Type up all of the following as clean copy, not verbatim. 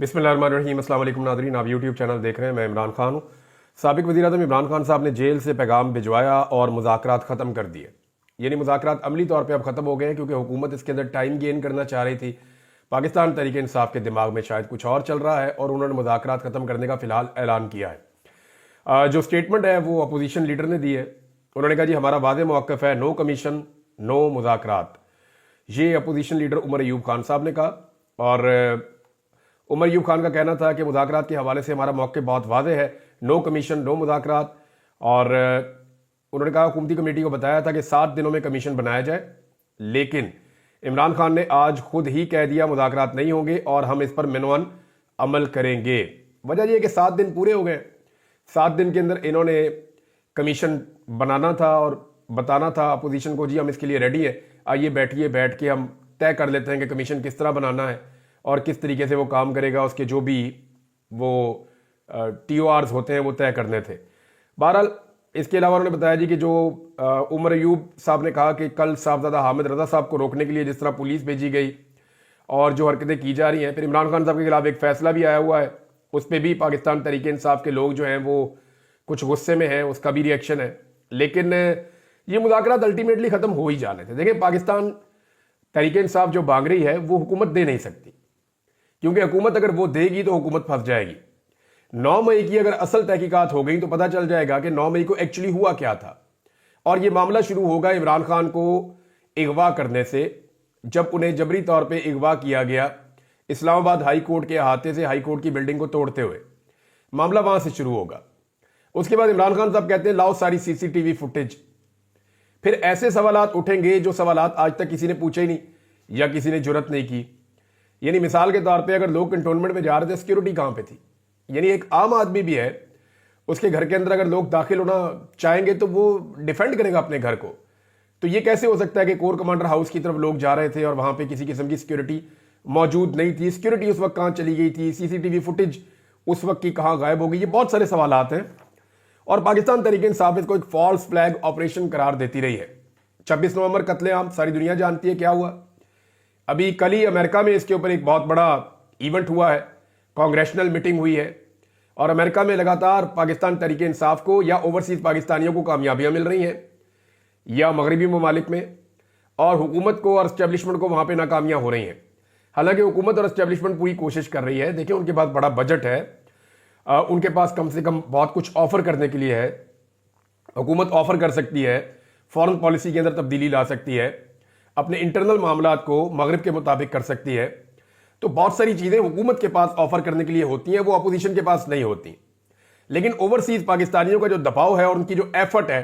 बिस्मिल्लाहिर्रहमानिर्रहीम। अस्सलाम वालेकुम नाज़रीन, आप यूट्यूब चैनल देख रहे हैं। मैं इमरान खान हूँ। साबिक वज़ीर-ए-आज़म इमरान खान साहब ने जेल से पैगाम भिजवाया और मुज़ाकरात ख़त्म कर दिए। यानी मुज़ाकरात अमली तौर पे अब ख़त्म हो गए हैं, क्योंकि हुकूमत इसके अंदर टाइम गेन करना चाह रही थी। पाकिस्तान तहरीक इंसाफ के दिमाग में शायद कुछ और चल रहा है और उन्होंने मुज़ाकरात ख़त्म करने का फ़िलहाल ऐलान किया है। जो स्टेटमेंट है वो अपोजिशन लीडर ने दी है। उन्होंने कहा जी हमारा वाज़ेह मौक़िफ़ है, नो कमीशन नो मुज़ाकरात। ये अपोजिशन लीडर उमर अयूब खान साहब ने कहा। और उमर अयूब खान का कहना था कि मुज़ाकरात के हवाले से हमारा मौक़िफ़ बहुत वाज़ेह है, नो कमीशन नो मुज़ाकरात। और उन्होंने कहा हुकूमती कमेटी को बताया था कि 7 दिनों में कमीशन बनाया जाए, लेकिन इमरान खान ने आज खुद ही कह दिया मुज़ाकरात नहीं होंगे और हम इस पर मिनवन अमल करेंगे। वजह यह कि 7 दिन पूरे हो गए। 7 दिन के अंदर इन्होंने कमीशन बनाना था और बताना था अपोजिशन को जी हम इसके लिए रेडी है, आइए बैठिए, बैठ के हम तय कर लेते हैं कि कमीशन किस तरह बनाना है और किस तरीके से वो काम करेगा। उसके जो भी वो TORs होते हैं वो तय करने थे। बहरहाल इसके अलावा उन्होंने बताया जी कि जो उमर अयूब साहब ने कहा कि कल साहबजादा हामिद रजा साहब को रोकने के लिए जिस तरह पुलिस भेजी गई और जो हरकतें की जा रही हैं, फिर इमरान खान साहब के खिलाफ एक फैसला भी आया हुआ है, उस पर भी पाकिस्तान तहरीक इंसाफ के लोग जो हैं वो कुछ गुस्से में हैं, उसका भी रिएक्शन है। लेकिन ये मुज़ाकरात अल्टीमेटली ख़त्म हो ही जाने थे। देखिए पाकिस्तान तहरीक इंसाफ जो मांग रही है वो हुकूमत दे नहीं सकती, क्योंकि हुकूमत अगर वो देगी तो हुकूमत फंस जाएगी। 9 मई की अगर असल तहकीकात हो गई तो पता चल जाएगा कि 9 मई को एक्चुअली हुआ क्या था। और ये मामला शुरू होगा इमरान खान को अगवा करने से, जब उन्हें जबरी तौर पे अगवा किया गया इस्लामाबाद हाई कोर्ट के अहाते से हाई कोर्ट की बिल्डिंग को तोड़ते हुए। मामला वहां से शुरू होगा। उसके बाद इमरान खान साहब कहते हैं लाओ सारी CCTV फुटेज। फिर ऐसे सवालात उठेंगे जो सवालात आज तक किसी ने पूछे ही नहीं या किसी ने जुर्रत नहीं की। यानी मिसाल के तौर पे अगर लोग कंटोनमेंट में जा रहे थे, सिक्योरिटी कहां पे थी? यानी एक आम आदमी भी है, उसके घर के अंदर अगर लोग दाखिल होना चाहेंगे तो वो डिफेंड करेगा अपने घर को। तो ये कैसे हो सकता है कि कोर कमांडर हाउस की तरफ लोग जा रहे थे और वहां पे किसी किस्म की सिक्योरिटी मौजूद नहीं थी? सिक्योरिटी उस वक्त कहां चली गई थी? CCTV फुटेज उस वक्त की कहां गायब हो गई? ये बहुत सारे सवालात हैं और पाकिस्तान तहरीक इंसाफ इसको एक फॉल्स फ्लैग ऑपरेशन करार देती रही है। 26 नवंबर कत्लेआम सारी दुनिया जानती है क्या हुआ। अभी कल ही अमेरिका में इसके ऊपर एक बहुत बड़ा इवेंट हुआ है, कांग्रेशनल मीटिंग हुई है और अमेरिका में लगातार पाकिस्तान तहरीक इंसाफ को या ओवरसीज पाकिस्तानियों को कामयाबियां मिल रही हैं या मगरबी ममालिक में, और हुकूमत को और एस्टेब्लिशमेंट को वहां पे नाकामियां हो रही हैं। हालांकि हुकूमत और एस्टेब्लिशमेंट पूरी कोशिश कर रही है। देखिए उनके पास बड़ा बजट है, उनके पास कम से कम बहुत कुछ ऑफर करने के लिए है। हुकूमत ऑफर कर सकती है, फॉरेन पॉलिसी के अंदर तब्दीली ला सकती है, अपने इंटरनल मामलात को मगरिब के मुताबिक कर सकती है। तो बहुत सारी चीजें हुकूमत के पास ऑफर करने के लिए होती हैं, वो अपोजिशन के पास नहीं होती। लेकिन ओवरसीज पाकिस्तानियों का जो दबाव है और उनकी जो एफर्ट है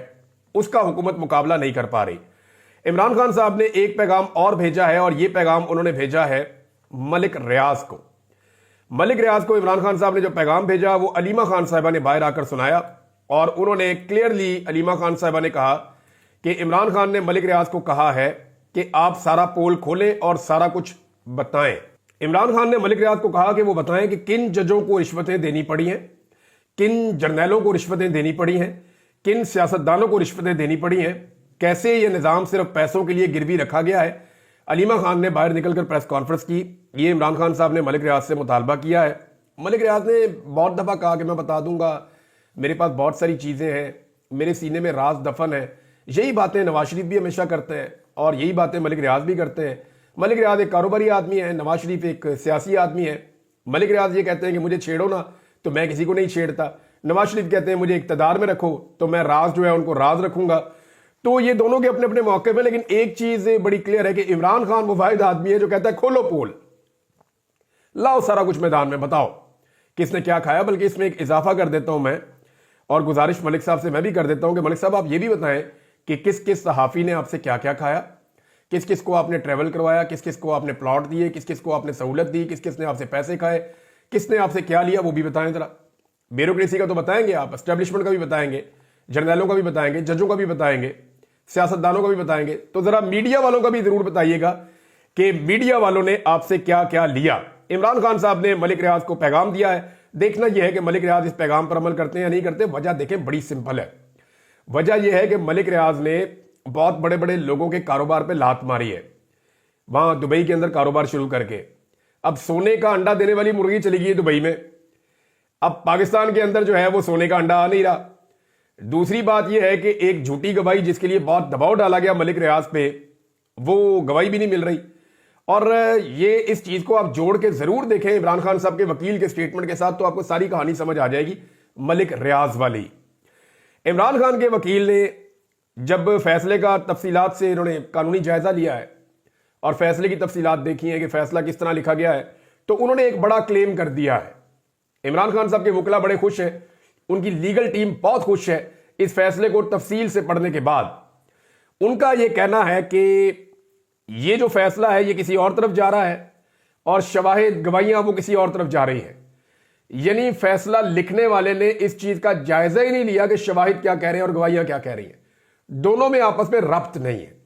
उसका हुकूमत मुकाबला नहीं कर पा रही। इमरान खान साहब ने एक पैगाम और भेजा है और यह पैगाम उन्होंने भेजा है मलिक रियाज को। मलिक रियाज को इमरान खान साहब ने जो पैगाम भेजा वो अलीमा खान साहिबा ने बाहर आकर सुनाया और उन्होंने क्लियरली अलीमा खान साहिबा ने कहा कि इमरान खान ने मलिक रियाज को कहा है कि आप सारा पोल खोलें और सारा कुछ बताएं। इमरान खान ने मलिक रियाज को कहा कि वो बताएं कि किन जजों को रिश्वतें देनी पड़ी हैं, किन जर्नैलों को रिश्वतें देनी पड़ी हैं, किन सियासतदानों को रिश्वतें देनी पड़ी हैं, कैसे ये निज़ाम सिर्फ पैसों के लिए गिरवी रखा गया है। अलीमा खान ने बाहर निकलकर प्रेस कॉन्फ्रेंस की। ये इमरान खान साहब ने मलिक रियाज से मुतालबा किया है। मलिक रियाज ने बहुत दफ़ा कहा कि मैं बता दूंगा, मेरे पास बहुत सारी चीज़ें हैं, मेरे सीने में राज दफन है। यही बातें नवाज शरीफ भी हमेशा करते हैं और यही बातें मलिक रियाज भी करते हैं। मलिक रियाज एक कारोबारी आदमी है, नवाज शरीफ एक सियासी आदमी है। मलिक रियाज ये कहते हैं कि मुझे छेड़ो ना तो मैं किसी को नहीं छेड़ता। नवाज शरीफ कहते हैं मुझे इक्तदार में रखो तो मैं राज जो है उनको राज रखूंगा। तो ये दोनों के अपने अपने मौके पे, लेकिन एक चीज बड़ी क्लियर है कि इमरान खान वो वाहिद आदमी है जो कहता है खोलो पोल, लाओ सारा कुछ मैदान में, बताओ किसने क्या खाया। बल्कि इसमें एक इजाफा कर देता हूं मैं और गुजारिश मलिक साहब से मैं भी कर देता हूं कि मलिक साहब आप ये भी बताएं कि किस किस सहाफी ने आपसे क्या क्या खाया, किस किस को आपने ट्रेवल करवाया, किस किस को आपने प्लॉट दिए, किस किस को आपने सहूलत दी, किस किस ने आपसे पैसे खाए, किसने आपसे क्या लिया, वो भी बताएं जरा। ब्यूरोक्रेसी का तो बताएंगे आप, एस्टेब्लिशमेंट का भी बताएंगे, जर्नैलों का भी बताएंगे, जजों का भी बताएंगे, सियासतदानों का भी बताएंगे। तो जरा मीडिया वालों का भी जरूर बताइएगा कि मीडिया वालों ने आपसे क्या क्या लिया। इमरान खान साहब ने मलिक रियाज को पैगाम दिया है, देखना यह है कि मलिक रियाज इस पैगाम पर अमल करते हैं या नहीं करते। वजह देखें बड़ी सिंपल है। वजह यह है कि मलिक रियाज ने बहुत बड़े बड़े लोगों के कारोबार पे लात मारी है। वहां दुबई के अंदर कारोबार शुरू करके اب सोने का अंडा देने वाली मुर्गी चली गई दुबई में, अब पाकिस्तान के अंदर जो है वो सोने का अंडा आ नहीं रहा। दूसरी बात यह है कि एक झूठी गवाही जिसके लिए बहुत दबाव डाला गया मलिक रियाज पे, वो गवाही भी नहीं मिल रही। और ये इस चीज को आप जोड़ के जरूर देखें इमरान खान साहब के वकील के स्टेटमेंट के साथ, तो आपको सारी कहानी समझ आ जाएगी मलिक रियाज वाली। इमरान खान के वकील ने जब फैसले का तफसीलात से इन्होंने कानूनी जायजा लिया है और फैसले की तफसीलात देखी है कि फैसला किस तरह लिखा गया है, तो उन्होंने एक बड़ा क्लेम कर दिया है। इमरान खान साहब के वकला बड़े खुश हैं, उनकी लीगल टीम बहुत खुश है इस फैसले को तफसील से पढ़ने के बाद। उनका यह कहना है कि ये जो फैसला है ये किसी और तरफ जा रहा है और शवाहिद गवाहियां वो किसी और तरफ जा रही हैं। यानी फैसला लिखने वाले ने इस चीज का जायजा ही नहीं लिया कि शवाहिद क्या कह रहे हैं और गवाहियां क्या कह रही हैं, दोनों में आपस में रब्त नहीं है।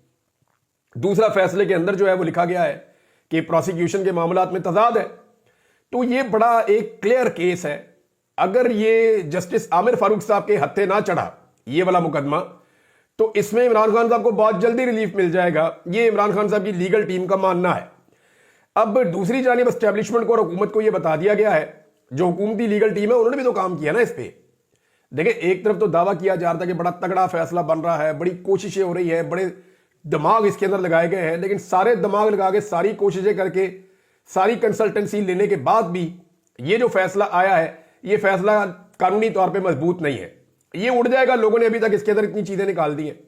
दूसरा, फैसले के अंदर जो है वो लिखा गया है कि प्रोसिक्यूशन के मामलात में तजाद है, तो ये बड़ा एक क्लियर केस है। अगर ये जस्टिस आमिर फारूक साहब के हत्थे ना चढ़ा ये वाला मुकदमा, तो इसमें इमरान खान साहब को बहुत जल्दी रिलीफ मिल जाएगा, ये इमरान खान साहब की लीगल टीम का मानना है। अब दूसरी जानिब एस्टेब्लिशमेंट को और हुकूमत को यह बता दिया गया है, जो हुकूमती लीगल टीम है उन्होंने भी तो काम किया ना इस पे। देखिए, एक तरफ तो दावा किया जा रहा था कि बड़ा तगड़ा फैसला बन रहा है, बड़ी कोशिशें हो रही है, बड़े दिमाग इसके अंदर लगाए गए हैं, लेकिन सारे दिमाग लगा के सारी कोशिशें करके सारी कंसल्टेंसी लेने के बाद भी ये जो फैसला आया है ये फैसला कानूनी तौर पे मजबूत नहीं है। ये उड़ जाएगा, लोगों ने अभी तक इसके अंदर इतनी चीजें निकाल दी हैं,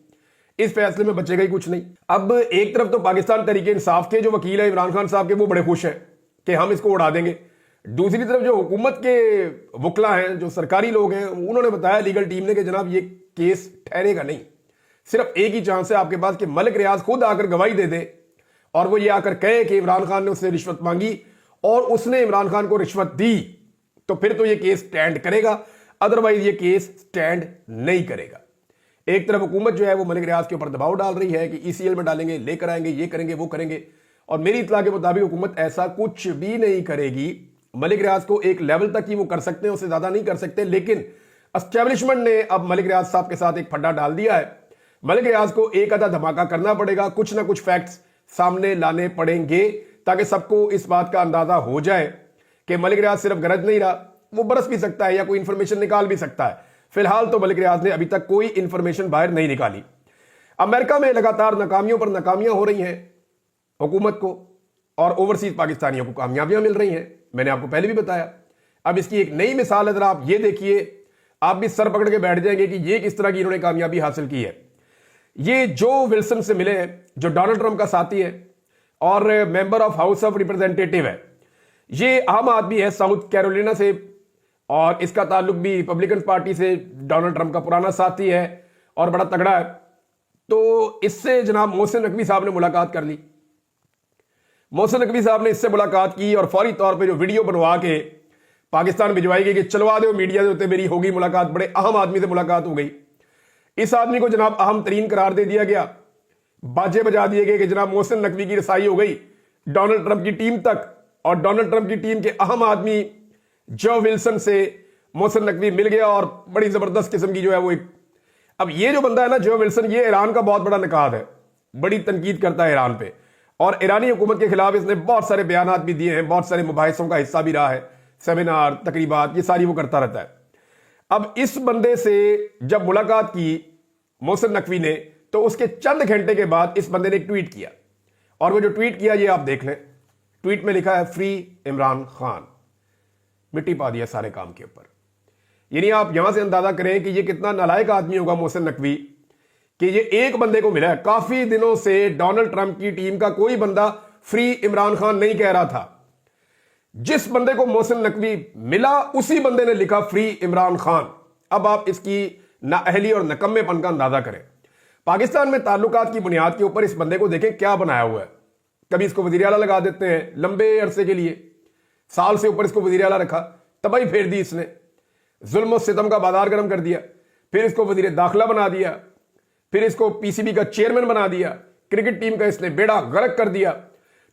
इस फैसले में बचेगा ही कुछ नहीं। अब एक तरफ तो पाकिस्तान तहरीक इंसाफ के जो वकील है इमरान खान साहब के, वो बड़े खुश हैं कि हम इसको उड़ा देंगे। दूसरी तरफ जो हुकूमत के वकला हैं, जो सरकारी लोग हैं, उन्होंने बताया लीगल टीम ने कि जनाब ये केस ठहरेगा नहीं। सिर्फ एक ही चांस है आपके पास कि मलिक रियाज खुद आकर गवाही दे दे और वो ये आकर कहे कि इमरान खान ने उससे रिश्वत मांगी और उसने इमरान खान को रिश्वत दी, तो फिर तो ये केस स्टैंड करेगा, अदरवाइज ये केस स्टैंड नहीं करेगा। एक तरफ हुकूमत जो है वो मलिक रियाज के ऊपर दबाव डाल रही है कि ईसीएल में डालेंगे, लेकर आएंगे, ये करेंगे, वो करेंगे, और मेरी इत्तला के मुताबिक हुकूमत ऐसा कुछ भी नहीं करेगी। मलिक रियाज को एक लेवल तक ही वो कर सकते हैं, उससे ज्यादा नहीं कर सकते, लेकिन एस्टेब्लिशमेंट ने अब मलिक रियाज साहब के साथ एक फड्डा डाल दिया है। मलिक रियाज को एक आधा धमाका करना पड़ेगा, कुछ ना कुछ फैक्ट्स सामने लाने पड़ेंगे ताकि सबको इस बात का अंदाजा हो जाए कि मलिक रियाज सिर्फ गरज नहीं रहा, वो बरस भी सकता है या कोई इंफॉर्मेशन निकाल भी सकता है। फिलहाल तो मलिक रियाज ने अभी तक कोई इंफॉर्मेशन बाहर नहीं निकाली। अमेरिका में लगातार नाकामियों पर नाकामियां हो रही हैं हुकूमत को, और ओवरसीज पाकिस्तानियों को कामयाबियां मिल रही हैं, मैंने आपको पहले भी बताया। अब इसकी एक नई मिसाल है, जरा आप ये देखिए, आप भी सर पकड़ के बैठ जाएंगे कि ये किस तरह की इन्होंने कामयाबी हासिल की है। ये जो विल्सन से मिले हैं, जो डोनाल्ड ट्रंप का साथी है और member of house of representative है, ये आम आदमी है साउथ कैरोलिना से, और इसका ताल्लुक भी रिपब्लिकन पार्टी से, डोनाल्ड ट्रंप का पुराना साथी है और बड़ा तगड़ा है। तो इससे जनाब मोहसिन नकवी साहब ने मुलाकात कर ली। मोहसिन नकवी साहब ने इससे मुलाकात की और फौरी तौर पे जो वीडियो बनवा के पाकिस्तान भिजवाई गई कि चलवा दो मीडिया के उत्ते मेरी होगी मुलाकात, बड़े अहम आदमी से मुलाकात हो गई। इस आदमी को जनाब अहम तरीन करार दे दिया गया, बाजे बजा दिए गए कि जनाब मोहसिन नकवी की रसाई हो गई डोनाल्ड ट्रंप की टीम तक, और डोनाल्ड ट्रंप की टीम के अहम आदमी जो विल्सन से मोहसिन नकवी मिल गया और बड़ी जबरदस्त किस्म की जो है वो एक, अब ये जो बंदा है ना जो विल्सन, ये ईरान का बहुत बड़ा नकाद है, बड़ी तनकीद करता है ईरान पे, और ईरानी हुकूमत के खिलाफ इसने बहुत सारे बयानात भी दिए हैं, बहुत सारे मुबाहिसों का हिस्सा भी रहा है, सेमिनार, तकरीबात, ये सारी वो करता रहता है। अब इस बंदे से जब मुलाकात की मोहसिन नकवी ने, तो उसके चंद घंटे के बाद इस बंदे ने एक ट्वीट किया, और वो जो ट्वीट किया ये आप देख लें। ट्वीट में लिखा है फ्री इमरान खान, मिट्टी पा दिया सारे काम के ऊपर। यानी आप यहां से अंदाजा करें कि ये कितना नालायक आदमी होगा मोहसिन नकवी कि ये एक बंदे को मिला है। काफी दिनों से डोनाल्ड ट्रंप की टीम का कोई बंदा फ्री इमरान खान नहीं कह रहा था। जिस बंदे को मोहसिन नकवी मिला उसी बंदे ने लिखा फ्री इमरान खान। अब आप इसकी नाअहली और नकम्मेपन का अंदाजा करें। पाकिस्तान में ताल्लुकात की बुनियाद के ऊपर इस बंदे को देखें क्या बनाया हुआ है। कभी इसको वजीर आला लगा देते हैं लंबे अरसे के लिए, साल से ऊपर इसको वजीर आला रखा, तबाही फेर दी इसने, जुल्म और सितम का बाजार गर्म कर दिया, फिर इसको वजीर दाखिला बना दिया, फिर इसको पीसीबी का चेयरमैन बना दिया, क्रिकेट टीम का इसने बेड़ा गर्क कर दिया।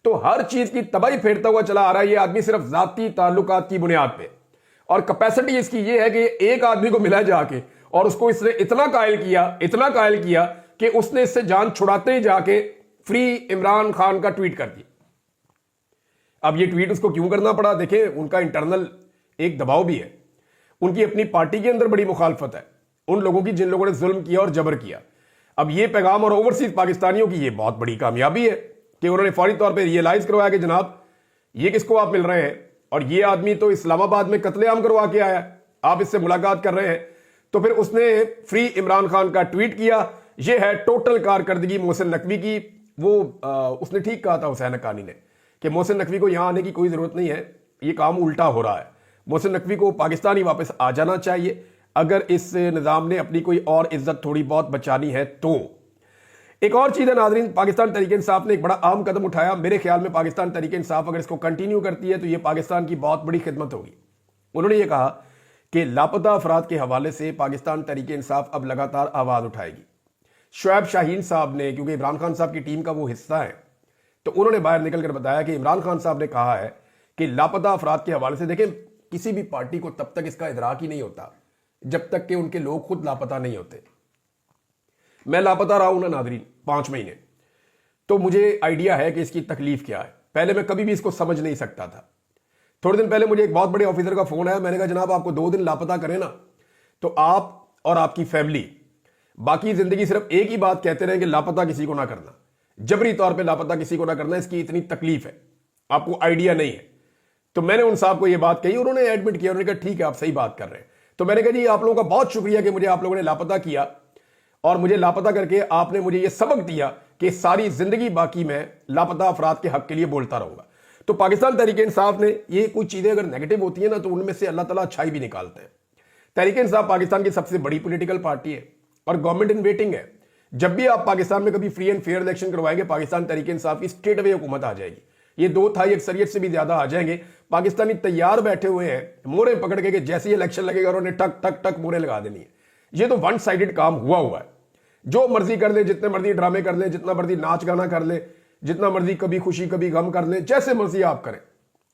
तो हर चीज की तबाही फेरता हुआ चला आ रहा है ये आदमी सिर्फ जाती ताल्लुकात की बुनियाद पे, और कैपेसिटी इसकी ये है कि एक आदमी को मिला जाके और उसको इसने इतना कायल किया कि उसने इससे जान छुड़ाते ही जाके फ्री इमरान खान का ट्वीट कर दिया। अब ये ट्वीट उसको क्यों करना पड़ा, देखें उनका इंटरनल एक दबाव भी है, उनकी अपनी पार्टी के अंदर बड़ी मुखालफत है उन लोगों की जिन लोगों ने जुल्म किया और जबर किया। अब ये पैगाम और ओवरसीज पाकिस्तानियों की ये बहुत बड़ी कामयाबी है कि उन्होंने फौरी तौर पे रियलाइज करवाया कि जनाब ये किसको आप मिल रहे हैं, और ये आदमी तो इस्लामाबाद में कत्लेआम करवा के आया, आप इससे मुलाकात कर रहे हैं। तो फिर उसने फ्री इमरान खान का ट्वीट किया। ये है टोटल कारकर्दगी मोहसिन नकवी की। वो उसने ठीक कहा था हुसैन हक्कानी ने कि मोहसिन नकवी को यहां आने की कोई जरूरत नहीं है, ये काम उल्टा हो रहा है, मोहसिन नकवी को पाकिस्तान ही वापस आ जाना चाहिए अगर इस निज़ाम ने अपनी कोई और इज्जत थोड़ी बहुत बचानी है तो। एक और चीज़ है नाज़रीन, पाकिस्तान तहरीक इंसाफ ने एक बड़ा अहम कदम उठाया। मेरे ख्याल में पाकिस्तान तहरीक इंसाफ अगर इसको कंटिन्यू करती है तो ये पाकिस्तान की बहुत बड़ी खिदमत होगी। उन्होंने ये कहा कि लापता अफराद के हवाले से पाकिस्तान तहरीक इंसाफ अब लगातार आवाज़ उठाएगी। शुएब शाहीन साहब ने, क्योंकि इमरान खान साहब की टीम का वो हिस्सा है, तो उन्होंने बाहर निकल कर बताया कि इमरान खान साहब ने कहा है कि लापता अफराद के हवाले से, देखें किसी भी पार्टी को तब तक इसका इदराक ही नहीं होता जब तक कि उनके लोग खुद लापता नहीं होते। मैं लापता रहा हूं ना नादरीन 5 महीने, तो मुझे आइडिया है कि इसकी तकलीफ क्या है। पहले मैं कभी भी इसको समझ नहीं सकता था। थोड़े दिन पहले मुझे एक बहुत बड़े ऑफिसर का फोन आया, मैंने कहा जनाब आपको 2 दिन लापता करें ना तो आप और आपकी फैमिली बाकी जिंदगी सिर्फ एक ही बात कहते रहे कि लापता किसी को ना करना, जबरी तौर पे लापता किसी को ना करना, इसकी इतनी तकलीफ है, आपको आइडिया नहीं है। तो मैंने उन साहब को ये बात कही, उन्होंने एडमिट किया, उन्होंने कहा ठीक है आप सही बात कर रहे हैं। तो मैंने कहा जी आप लोगों का बहुत शुक्रिया कि मुझे आप लोगों ने लापता किया और मुझे लापता करके आपने मुझे ये सबक दिया कि सारी जिंदगी बाकी मैं लापता अफराद के हक के लिए बोलता रहूंगा। तो पाकिस्तान तहरीक इंसाफ ने, ये कुछ चीजें अगर नेगेटिव होती है ना तो उनमें से अल्लाह ताला अच्छाई भी निकालते हैं। तहरीक इंसाफ पाकिस्तान की सबसे बड़ी पॉलिटिकल पार्टी है और गवर्नमेंट इन वेटिंग है। जब भी आप पाकिस्तान में कभी फ्री एंड फेयर इलेक्शन करवाएंगे, पाकिस्तान तहरीक इंसाफ की स्ट्रेट अवे हुकूमत आ जाएगी। ये 2 तिहाई अक्सरियत से भी ज्यादा आ जाएंगे। पाकिस्तानी तैयार बैठे हुए हैं मोहरे पकड़ के कि जैसे ही इलेक्शन लगेगा उन्होंने टक टक टक मोहरे लगा देनी है। ये तो 1 साइडेड काम हुआ है, जो मर्जी कर ले, जितने मर्जी ड्रामे कर ले, जितना मर्जी नाच गाना कर ले, जितना मर्जी कभी खुशी कभी गम कर ले, जैसे मर्जी आप करें।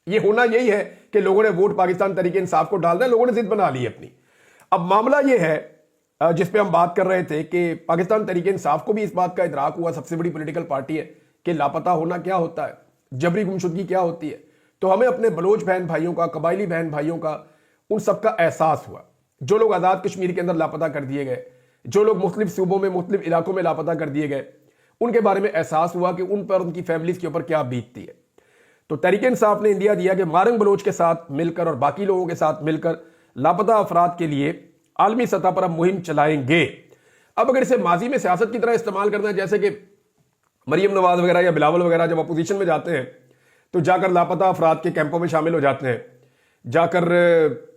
ये होना यही है कि लोगों ने वोट पाकिस्तान तहरीक इंसाफ को डालना है, लोगों ने जिद बना ली अपनी। अब मामला ये है जिस पे हम बात कर रहे थे कि पाकिस्तान तहरीक इंसाफ को भी इस बात का इदराक हुआ, सबसे बड़ी पॉलिटिकल पार्टी है, कि लापता होना क्या होता है, जबरी गुमशुदगी क्या होती है। तो हमें अपने बलोच बहन भाइयों का, कबायली बहन भाइयों का, उन सबका एहसास हुआ। जो लोग आज़ाद कश्मीर के अंदर लापता कर दिए गए, जो लोग मुख्तलिफ सूबों में, मुख्तलिफ इलाकों में लापता कर दिए गए, उनके बारे में एहसास हुआ कि उन पर, उनकी फैमिलीज के ऊपर क्या बीतती है। तो तहरीक इंसाफ ने इंडिया दिया कि मारंग बलोच के साथ मिलकर और बाकी लोगों के साथ मिलकर लापता अफराद के लिए आलमी सतह पर हम मुहिम चलाएंगे। अब अगर इसे माजी में सियासत की तरह इस्तेमाल करना है, जैसे कि मरियम नवाज वगैरह या बिलावल वगैरह जब अपोजिशन में जाते हैं तो जाकर लापता अफराद के कैंपों में शामिल हो जाते हैं, जाकर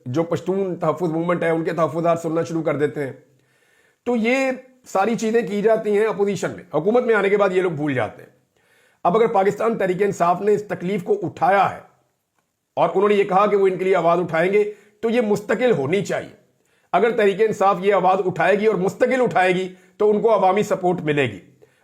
जो पश्तून तहफ़्फ़ुज़ मूवमेंट है उनके तहफ़्फ़ुज़ात सुनना शुरू कर देते हैं। तो ये सारी चीजें की जाती हैं अपोजिशन में, हुकूमत में आने के बाद ये लोग भूल जाते हैं। अब अगर पाकिस्तान तहरीक इंसाफ ने इस तकलीफ को उठाया है और उन्होंने ये कहा कि वो इनके लिए आवाज उठाएंगे, तो ये मुस्तकिल होनी चाहिए। अगर तहरीक इंसाफ ये आवाज उठाएगी और मुस्तकिल उठाएगी तो उनको अवामी सपोर्ट मिलेगी।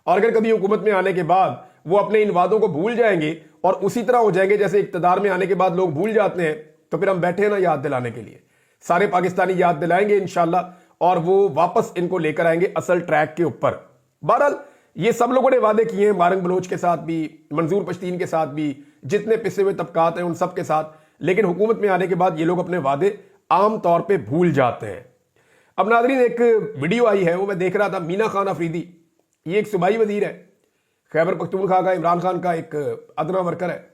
और अगर कभी हुकूमत में आने के बाद वो अपने इन वादों को भूल जाएंगे और उसी तरह हो जाएंगे जैसे इक्तदार में आने के बाद लोग भूल जाते हैं, तो फिर हम बैठे हैं ना याद दिलाने के लिए, सारे पाकिस्तानी याद दिलाएंगे इंशाल्लाह, और वो वापस इनको लेकर आएंगे असल ट्रैक के ऊपर। बहरहाल ये सब लोगों ने वादे किए हैं, मारंग बलोच के साथ भी, मंजूर पश्तीन के साथ भी, जितने पिसे हुए तबकात हैं उन सब के साथ, लेकिन हुकूमत में आने के बाद ये लोग अपने वादे आम तौर पे भूल जाते हैं। अब नाज़रीन एक वीडियो आई है, वो मैं देख रहा था, मीना खान अफरीदी, ये एक सूबाई वजीर है, खैबर पख्तूनख्वा का, इमरान खान का एक अदना वर्कर है।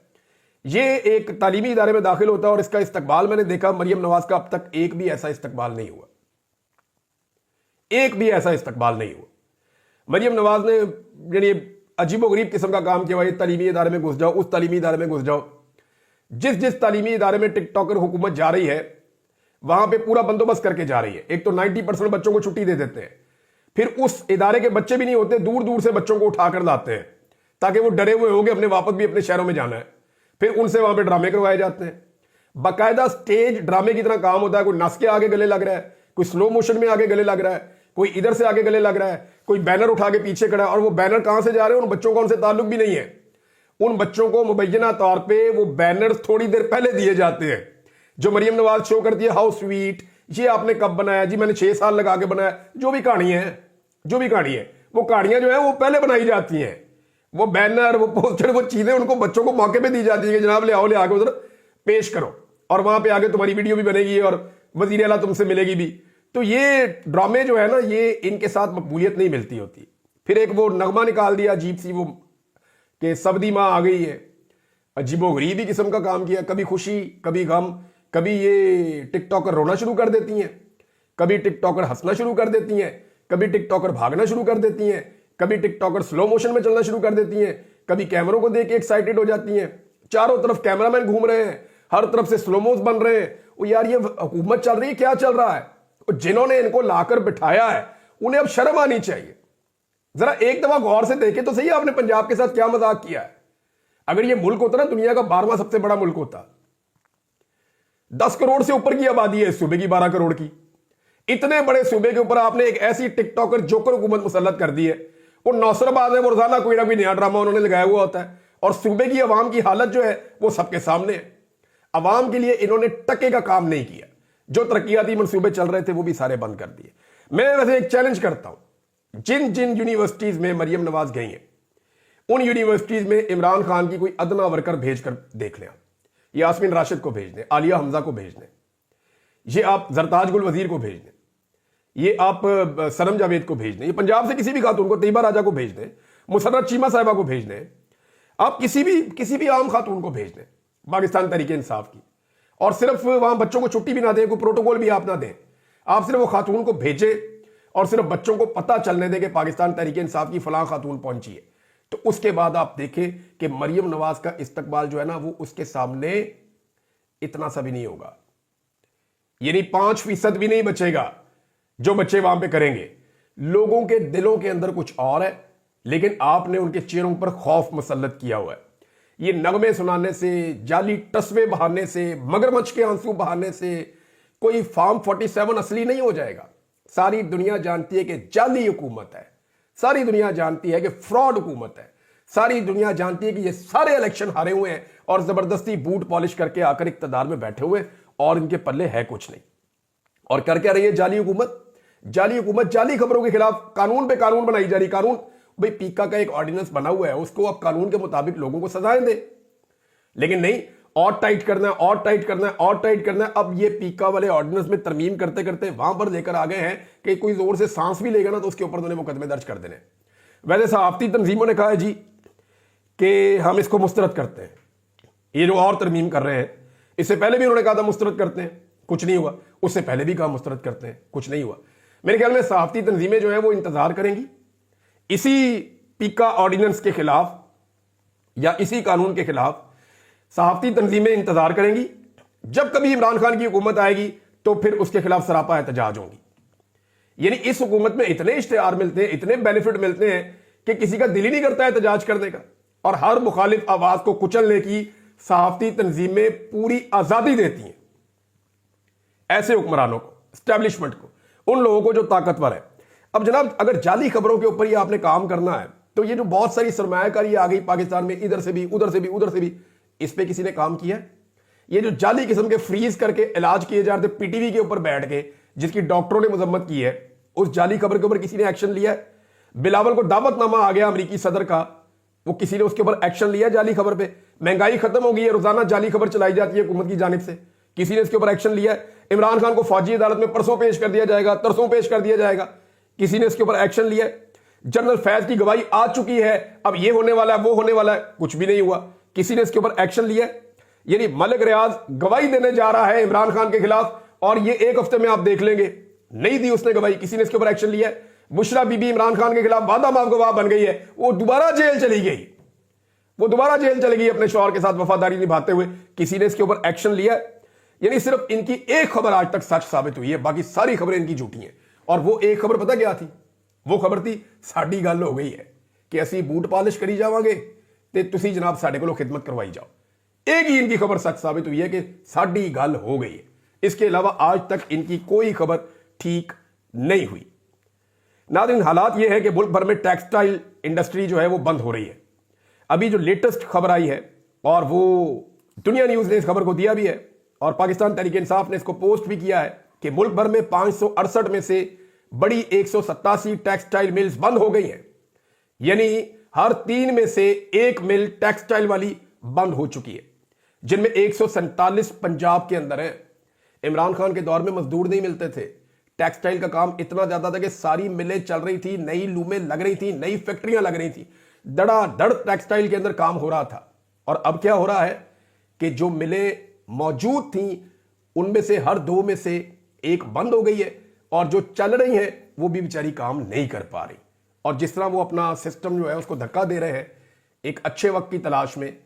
ये एक तालीमी इदारे में दाखिल होता है और इसका इस्तकबाल मैंने देखा, मरियम नवाज का अब तक एक भी ऐसा इस्तकबाल नहीं हुआ, एक भी ऐसा इस्तकबाल नहीं हुआ। मरियम नवाज ने यानी अजीबो गरीब किस्म का काम किया, तालीमी इदारे में घुस जाओ, उस तालीमी इदारे में घुस जाओ। जिस जिस तालीमी इदारे में टिकटॉकर हुकूमत जा रही है वहां पे पूरा बंदोबस्त करके जा रही है। एक तो 90% बच्चों को छुट्टी दे देते हैं, फिर उस इदारे के बच्चे भी नहीं होते, दूर दूर से बच्चों को उठाकर लाते हैं ताकि वो डरे हुए होंगे अपने वापस भी अपने शहरों में जाना है। फिर उनसे वहां पे ड्रामे करवाए जाते हैं, बाकायदा स्टेज ड्रामे की तरह काम होता है। कोई नस के आगे गले लग रहा है, कोई स्लो मोशन में आगे गले लग रहा है, कोई इधर से आगे गले लग रहा है, कोई बैनर उठा के पीछे खड़ा है, और वो बैनर कहां से जा रहे हैं उन बच्चों का उनसे ताल्लुक भी नहीं है। उन बच्चों को मुबैना तौर पे वो बैनर थोड़ी देर पहले दिए जाते हैं। जो मरियम नवाज शो करती है हाउ स्वीट, ये आपने कब बनाया जी, मैंने 6 साल लगा के बनाया, जो भी कहानी है, जो भी कहानी है, वो कहानियां जो है वो पहले बनाई जाती हैं। وہ بینر وہ پوسٹر وہ چیزیں ان کو بچوں کو موقع پہ دی جاتی ہے کہ جناب لے آؤ لے آگے ادھر پیش کرو اور وہاں پہ آگے تمہاری ویڈیو بھی بنے گی اور وزیر اعلیٰ تم سے ملے گی بھی. تو یہ ڈرامے جو ہے نا یہ ان کے ساتھ مقبولیت نہیں ملتی ہوتی. پھر ایک وہ نغمہ نکال دیا عجیب سی وہ کہ سبدی ماں آ گئی ہے, عجیب و غریب ہی قسم کا کام کیا, کبھی خوشی کبھی غم, کبھی یہ ٹک ٹاکر رونا شروع کر دیتی ہیں, کبھی ٹک ٹاکر ہنسنا شروع کر دیتی ہیں, کبھی ٹک ٹاکر بھاگنا شروع کر دیتی ہیں, کبھی ٹک ٹاکر سلو موشن میں چلنا شروع کر دیتی ہیں, کبھی کیمروں کو دیکھ کے ایکسائٹڈ ہو جاتی ہیں, چاروں طرف کیمرہ مین گھوم رہے ہیں, ہر طرف سے سلو موز بن رہے ہیں. وہ یار یہ حکومت چل رہی ہے, کیا چل رہا ہے؟ جنہوں نے ان کو لا کر بٹھایا ہے انہیں اب شرم آنی چاہیے. ذرا ایک دفعہ غور سے دیکھیں تو صحیح آپ نے پنجاب کے ساتھ کیا مذاق کیا ہے. اگر یہ ملک ہوتا نا دنیا کا 12واں سب سے بڑا ملک ہوتا, 10 کروڑ سے اوپر کی آبادی ہے اس صوبے کی, 12 کروڑ کی, اتنے بڑے صوبے کے اوپر آپ نے ایک ایسی ٹک ٹاکر جوکر حکومت مسلط کر دی ہے. وہ نوسر آباد ہے, وہ روزانہ کوئی نہ کوئی نیا ڈرامہ انہوں نے لگایا ہوا ہوتا ہے, اور صوبے کی عوام کی حالت جو ہے وہ سب کے سامنے ہے. عوام کے لیے انہوں نے ٹکے کا کام نہیں کیا, جو ترقیاتی منصوبے چل رہے تھے وہ بھی سارے بند کر دیے. میں ویسے ایک چیلنج کرتا ہوں, جن جن یونیورسٹیز میں مریم نواز گئی ہیں ان یونیورسٹیز میں عمران خان کی کوئی ادنا ورکر بھیج کر دیکھ لیں. یاسمین راشد کو بھیج دیں, عالیہ حمزہ کو بھیج دیں, یہ آپ زرتاج گل وزیر کو بھیج دیں, یہ آپ سنم جاوید کو بھیج دیں, یہ پنجاب سے کسی بھی خاتون کو, طیبہ راجہ کو بھیج دیں, مسرت چیمہ صاحبہ کو بھیج دیں, آپ کسی بھی عام خاتون کو بھیج دیں پاکستان تحریک انصاف کی, اور صرف وہاں بچوں کو چھٹی بھی نہ دیں, کوئی پروٹوکول بھی آپ نہ دیں, آپ صرف وہ خاتون کو بھیجیں اور صرف بچوں کو پتہ چلنے دیں کہ پاکستان تحریک انصاف کی فلاں خاتون پہنچی ہے. تو اس کے بعد آپ دیکھیں کہ مریم نواز کا استقبال جو ہے نا وہ اس کے سامنے اتنا سا بھی نہیں ہوگا, یعنی 5% بھی نہیں بچے گا جو بچے وہاں پہ کریں گے. لوگوں کے دلوں کے اندر کچھ اور ہے, لیکن آپ نے ان کے چہروں پر خوف مسلط کیا ہوا ہے. یہ نغمے سنانے سے, جعلی ٹسوے بہانے سے, مگرمچھ کے آنسو بہانے سے کوئی فارم 47 اصلی نہیں ہو جائے گا. ساری دنیا جانتی ہے کہ جعلی حکومت ہے, ساری دنیا جانتی ہے کہ فراڈ حکومت ہے, ساری دنیا جانتی ہے کہ یہ سارے الیکشن ہارے ہوئے ہیں اور زبردستی بوٹ پالش کر کے آ کر اقتدار میں بیٹھے ہوئے اور ان کے پلے ہے کچھ نہیں. اور کر کیا رہی ہے جعلی حکومت؟ جعلی حکومت جعلی خبروں کے خلاف قانون پہ قانون بنائی جا رہی. قانون بھئی پیکا کا ایک آرڈیننس بنا ہوا ہے, اس کو اب قانون کے مطابق لوگوں کو سزائیں دے, لیکن نہیں اور ٹائٹ کرنا ہے, اور ٹائٹ کرنا ہے, اور ٹائٹ کرنا ہے. اب یہ پیکا والے آرڈیننس میں ترمیم کرتے کرتے وہاں پر لے کر آ گئے ہیں کہ کوئی زور سے سانس بھی لے گا نا تو اس کے اوپر انہوں نے مقدمے درج کر دینے. ویسے صحافتی تنظیموں نے کہا ہے جی کہ ہم اس کو مسترد کرتے ہیں, یہ جو اور ترمیم کر رہے ہیں, اس سے پہلے بھی انہوں نے کہا تھا مسترد کرتے ہیں, کچھ نہیں ہوا, اس سے پہلے بھی کہا مسترد کرتے ہیں, کچھ نہیں ہوا. میرے خیال میں صحافتی تنظیمیں جو ہیں وہ انتظار کریں گی اسی پیکا آرڈیننس کے خلاف یا اسی قانون کے خلاف. صحافتی تنظیمیں انتظار کریں گی, جب کبھی عمران خان کی حکومت آئے گی تو پھر اس کے خلاف سراپا احتجاج ہوں گی. یعنی اس حکومت میں اتنے اشتہار ملتے ہیں, اتنے بینیفٹ ملتے ہیں کہ کسی کا دل ہی نہیں کرتا احتجاج کرنے کا, اور ہر مخالف آواز کو کچلنے کی صحافتی تنظیمیں پوری آزادی دیتی ہیں ایسے حکمرانوں کو, اسٹیبلشمنٹ کو, ان لوگوں کو جو طاقتور ہے. اب جناب اگر جعلی خبروں کے اوپر یہ آپ نے کام کرنا ہے تو یہ جو بہت ساری سرمایہ کاری آ گئی پاکستان میں, ادھر سے بھی ادھر سے بھی ادھر سے بھی, اس پہ کسی نے کام کیا ہے؟ یہ جو جعلی قسم کے فریز کر کے علاج کیے جا رہے تھے پی ٹی وی کے اوپر بیٹھ کے, جس کی ڈاکٹروں نے مذمت کی ہے, اس جعلی خبر کے اوپر کسی نے ایکشن لیا ہے؟ بلاول کو دعوت نامہ آ گیا امریکی صدر کا, وہ کسی نے اس کے اوپر ایکشن لیا جعلی خبر پہ؟ مہنگائی ختم ہو گئی ہے, روزانہ جعلی خبر چلائی جاتی ہے حکومت کی جانب سے, کسی نے اس کے اوپر ایکشن لیا ہے؟ عمران خان کو فوجی عدالت میں پرسوں پیش کر دیا جائے گا, ترسوں پیش کر دیا جائے گا, کسی نے اس کے اوپر ایکشن لیا ہے؟ جنرل فیض کی گواہی آ چکی ہے, اب یہ ہونے والا ہے وہ ہونے والا ہے, کچھ بھی نہیں ہوا, کسی نے اس کے اوپر ایکشن لیا ہے؟ یعنی ملک ریاض گواہی دینے جا رہا ہے عمران خان کے خلاف اور یہ ایک ہفتے میں آپ دیکھ لیں گے نہیں دی اس نے گواہی, کسی نے اس کے اوپر ایکشن لیا ہے؟ بشرا بی بی عمران خان کے خلاف وعدہ معاف گواہ بن گئی ہے, وہ دوبارہ جیل چلی گئی, وہ دوبارہ جیل چلے گئی اپنے شوہر کے ساتھ وفاداری نبھاتے ہوئے, کسی نے اس کے اوپر ایکشن لیا ہے؟ یعنی صرف ان کی ایک خبر آج تک سچ ثابت ہوئی ہے, باقی ساری خبریں ان کی جھوٹی ہیں. اور وہ ایک خبر پتہ کیا تھی؟ وہ خبر تھی ساڈی گل ہو گئی ہے کہ اسی بوٹ پالش کری جاواں گے تے تسی جناب ساڈے کولوں خدمت کروائی جاؤ. ایک ہی ان کی خبر سچ ثابت ہوئی ہے کہ ساڈی گل ہو گئی ہے, اس کے علاوہ آج تک ان کی کوئی خبر ٹھیک نہیں ہوئی. ناظرین حالات یہ ہے کہ ملک بھر میں ٹیکسٹائل انڈسٹری جو ہے وہ بند ہو رہی ہے. ابھی جو لیٹسٹ خبر آئی ہے, اور وہ دنیا نیوز نے اس خبر کو دیا بھی ہے اور پاکستان تحریک انصاف نے اس کو پوسٹ بھی کیا ہے, کہ ملک بھر میں 568 میں سے بڑی 187 ٹیکسٹائل ملز بند ہو گئی ہیں. یعنی हर 3 में से 1 मिल टेक्सटाइल वाली बंद हो चुकी है, जिनमें 147 पंजाब के अंदर है। इमरान खान के दौर में मजदूर नहीं मिलते थे, टेक्सटाइल का काम इतना ज्यादा था कि सारी मिलें चल रही थी, नई लूमें लग रही थी, नई फैक्ट्रियां लग रही थी, धड़ाधड़ टेक्सटाइल के अंदर काम हो रहा था। और अब क्या हो रहा है कि जो मिलें मौजूद थी उनमें से हर 2 में से 1 बंद हो गई है, और जो चल रही है वो भी बेचारी काम नहीं कर पा रही। और जिस तरह वो अपना सिस्टम जो है उसको धक्का दे रहे हैं एक अच्छे वक्त की तलाश में,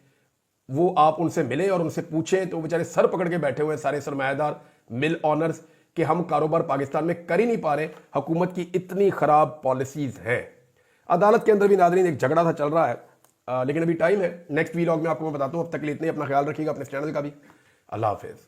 वो आप उनसे मिले और उनसे पूछें तो वो बेचारे सर पकड़ के बैठे हुए हैं सारे सरमायादार मिल ऑनर्स कि हम कारोबार पाकिस्तान में कर ही नहीं पा रहे, हुकूमत की इतनी खराब पॉलिसीज हैं। अदालत के अंदर भी नाज़रीन एक झगड़ा सा चल रहा है, लेकिन अभी टाइम है, नेक्स्ट वीलॉग में आपको मैं बताता हूं। अब तक के लिए इतने, अपना ख्याल रखिएगा, अपने चैनल का भी। अल्लाह हाफिज़।